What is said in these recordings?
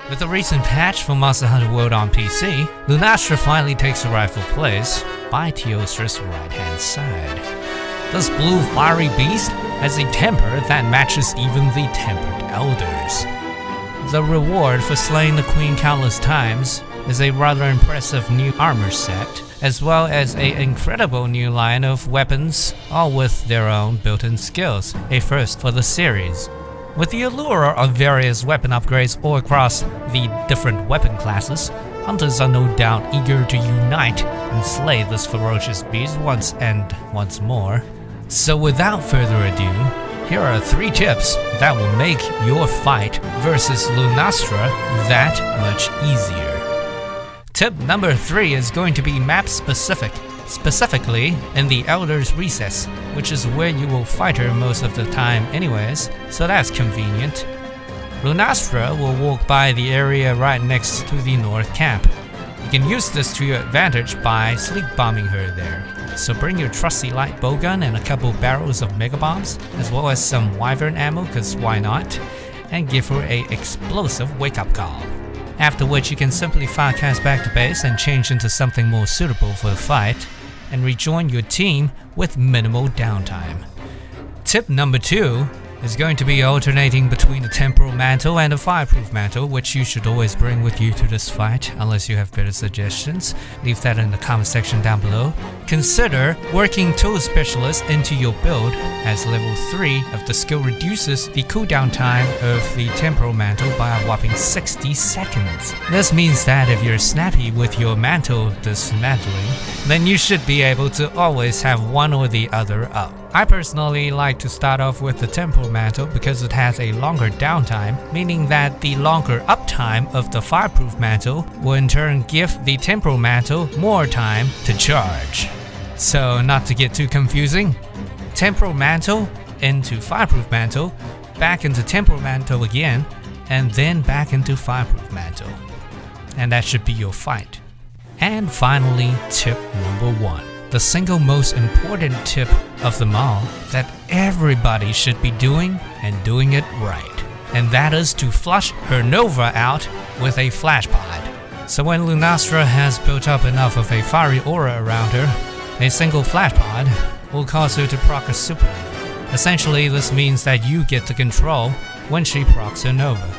With the recent patch for Monster Hunter World on PC, Lunastra finally takes a rightful place by Teostra's right-hand side. This blue fiery beast has a temper that matches even the tempered elders. The reward for slaying the queen countless times is a rather impressive new armor set, as well as an incredible new line of weapons, all with their own built-in skills, a first for the series. With the allure of various weapon upgrades all across the different weapon classes, hunters are no doubt eager to unite and slay this ferocious beast once and once more. So without further ado, here are 3 tips that will make your fight versus Lunastra that much easier. Tip number 3 is going to be map specific, specifically in the Elder's Recess, which is where you will fight her most of the time anyways, so that's convenient. Lunastra will walk by the area right next to the North Camp. You can use this to your advantage by sleep bombing her there. So bring your trusty light bowgun and a couple barrels of mega bombs, as well as some wyvern ammo, cause why not, and give her a explosive wake-up call. After which you can simply firecast back to base and change into something more suitable for the fight, and rejoin your team with minimal downtime. Tip number 2 is going to be alternating between the temporal mantle and the fireproof mantle, which you should always bring with you to this fight, unless you have better suggestions. Leave that in the comment section down below. Consider working Tool Specialist into your build, as level 3 of the skill reduces the cooldown time of the temporal mantle by a whopping 60 seconds. This means that if you're snappy with your mantle dismantling, then you should be able to always have one or the other up. I personally like to start off with the temporal mantle because it has a longer downtime, meaning that the longer uptime of the fireproof mantle will in turn give the temporal mantle more time to charge. So not to get too confusing, temporal mantle into fireproof mantle, back into temporal mantle again, and then back into fireproof mantle. And that should be your fight. And finally, tip number 1. The single most important tip of them all that everybody should be doing and doing it right. And that is to flush her Nova out with a flash pod. So when Lunastra has built up enough of a fiery aura around her, a single flash pod will cause her to proc a supernova. Essentially, this means that you get to control when she procs her Nova.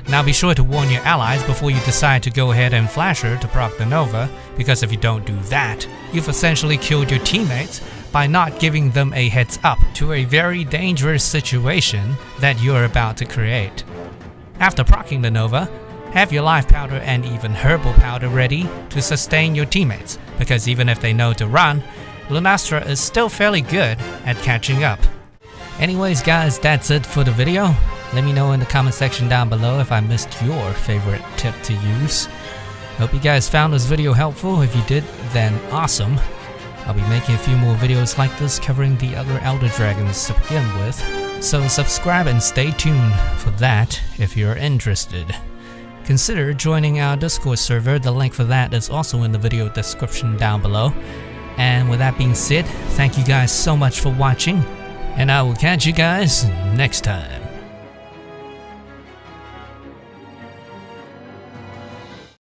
Now be sure to warn your allies before you decide to go ahead and flash her to proc the Nova, because if you don't do that, you've essentially killed your teammates by not giving them a heads up to a very dangerous situation that you're about to create. After proccing the Nova, have your life powder and even herbal powder ready to sustain your teammates, because even if they know to run, Lunastra is still fairly good at catching up. Anyways guys, that's it for the video. Let me know in the comment section down below if I missed your favorite tip to use. Hope you guys found this video helpful. If you did, then awesome. I'll be making a few more videos like this covering the other Elder Dragons to begin with. So subscribe and stay tuned for that if you're interested. Consider joining our Discord server. The link for that is also in the video description down below. And with that being said, thank you guys so much for watching, and I will catch you guys next time.